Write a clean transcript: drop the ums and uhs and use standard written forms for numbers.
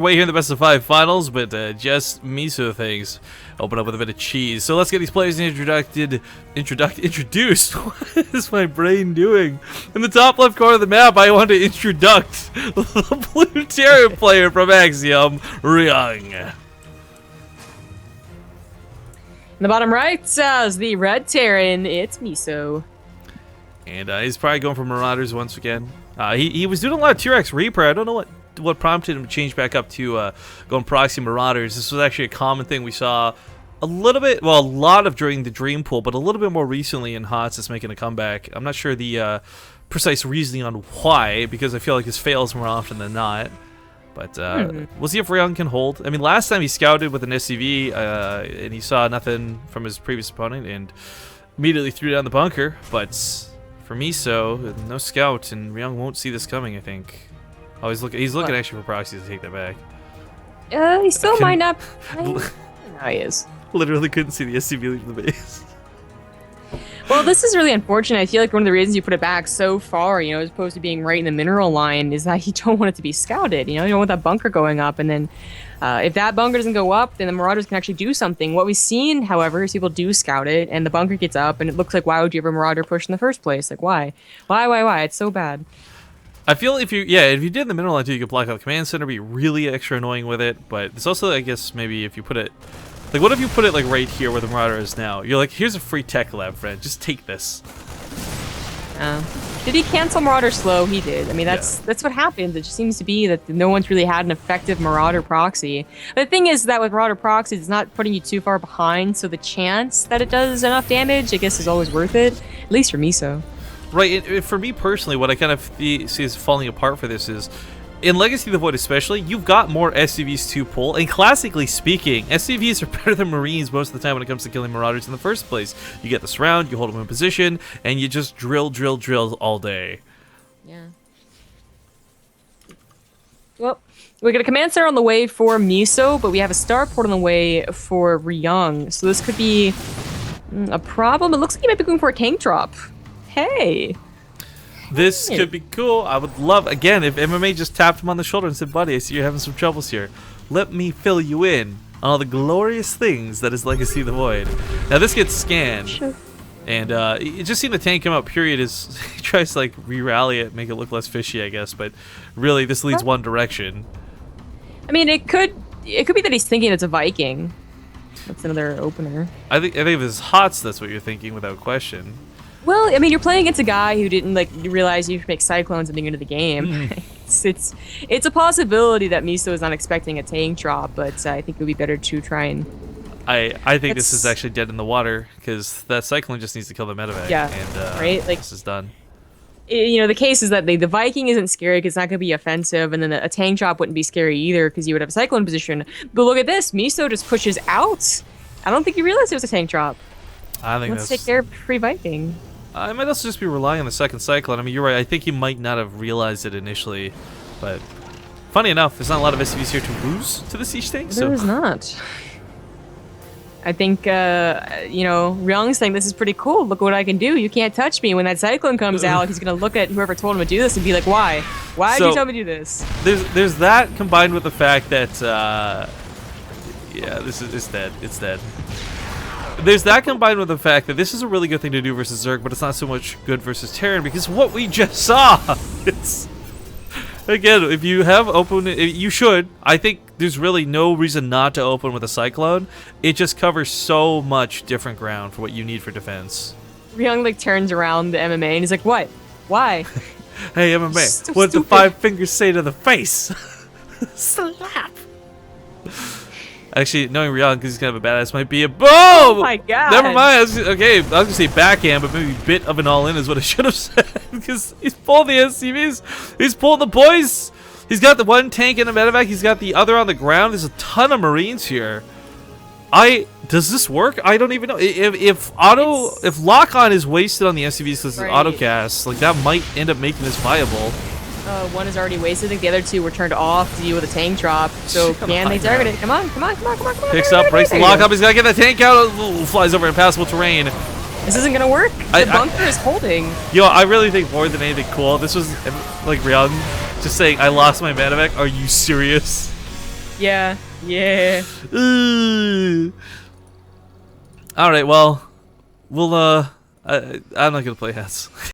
Way here in the best of 5 finals, but just Miso things open up with a bit of cheese. So let's get these players introduced. What is my brain doing? In the top left corner of the map, I want to introduce the blue Terran player from Axiom, Ryung. In the bottom right, is the red Terran. It's Miso. And he's probably going for Marauders once again. He was doing a lot of T-Rex Reaper. I don't know what prompted him to change back up to going proxy Marauders. This was actually a common thing we saw a little bit, well, a lot of during the Dream Pool, but a little bit more recently in HOTS that's making a comeback. I'm not sure the precise reasoning on why, because I feel like his fails more often than not. But we'll see if Ryung can hold. I mean, last time he scouted with an SCV and he saw nothing from his previous opponent and immediately threw down the bunker. But for Miso, no scout, and Ryung won't see this coming, I think. Oh, he's looking actually for proxies to take that back. He still might not. No, he is. Literally couldn't see the SCV leave the base. Well, this is really unfortunate. I feel like one of the reasons you put it back so far, you know, as opposed to being right in the mineral line, is that you don't want it to be scouted. You know, you don't want that bunker going up, and then if that bunker doesn't go up, then the Marauders can actually do something. What we've seen, however, is people do scout it, and the bunker gets up, and it looks like, why would you have a Marauder push in the first place? Like, why? Why? It's so bad. I feel if you did in the middle line too, you could block out the command center, be really extra annoying with it. But it's also, I guess, maybe if you put it, like, what if you put it like right here where the Marauder is now? You're like, here's a free tech lab, friend. Just take this. Did he cancel Marauder slow? He did. I mean, that's what happens. It just seems to be that no one's really had an effective Marauder proxy. But the thing is that with Marauder proxy, it's not putting you too far behind, so the chance that it does enough damage, I guess, is always worth it. At least for Miso. Right, for me personally, what I kind of see is falling apart for this is, in Legacy of the Void especially, you've got more SCVs to pull, and classically speaking, SCVs are better than Marines most of the time when it comes to killing Marauders in the first place. You get the surround, you hold them in position, and you just drill all day. Yeah. Well, we got a command center on the way for Miso, but we have a starport on the way for Ryung, so this could be a problem. It looks like he might be going for a tank drop. Hey. This could be cool. I would love, again, if MMA just tapped him on the shoulder and said, buddy, I see you're having some troubles here. Let me fill you in on all the glorious things that is Legacy of the Void. Now, this gets scanned. Sure. And just seeing the tank come out, period, is he tries to, like, re-rally it, make it look less fishy, I guess. But really, this leads one direction. I mean, it could be that he's thinking it's a Viking. That's another opener. I think if it's HOTS, that's what you're thinking without question. Well, I mean, you're playing against a guy who didn't realize you could make cyclones at the end of the game. It's a possibility that Miso is not expecting a tank drop, but I think it would be better to try and. I think this is actually dead in the water because that cyclone just needs to kill the medevac. Yeah. And right. Like, this is done. You know, the case is that the Viking isn't scary because it's not going to be offensive, and then a tank drop wouldn't be scary either because you would have a cyclone position. But look at this, Miso just pushes out. I don't think he realized it was a tank drop. I think Let's take care of free Viking. I might also just be relying on the second cyclone. I mean, you're right. I think he might not have realized it initially, but funny enough, there's not a lot of SCVs here to lose to the siege tank. There is not. I think, you know, Ryung's saying this is pretty cool. Look what I can do. You can't touch me. When that cyclone comes out, he's going to look at whoever told him to do this and be like, why? Why did you tell me to do this? There's that combined with the fact that, yeah, it's dead. It's dead. There's that combined with the fact that this is a really good thing to do versus Zerg, but it's not so much good versus Terran because what we just saw. It's, again, if you have open, you should. I think there's really no reason not to open with a cyclone. It just covers so much different ground for what you need for defense. Ryung turns around the MMA and he's like, "What? Why?" Hey MMA, what did the 5 fingers say to the face? Slap. Actually, knowing Ryung, because he's kind of a badass, might be a boom! Oh my god! Never mind. I was going to say backhand, but maybe bit of an all-in is what I should have said. Because he's pulling the SCVs. He's pulling the boys. He's got the one tank in the medevac. He's got the other on the ground. There's a ton of Marines here. Does this work? I don't even know. If lock-on is wasted on the SCVs because it's auto-cast, like, that might end up making this viable. One is already wasted. I think the other 2 were turned off to deal with a tank drop. So can they target it? Come on. Picks up, breaks the lock up. He's got to get the tank out. Ooh, flies over impassable terrain. This isn't going to work. The bunker is holding. Yo, I really think more than anything cool, this was like Ryung just saying, I lost my medevac. Are you serious? Yeah. Yeah. All right. Well, I'm not gonna play hats.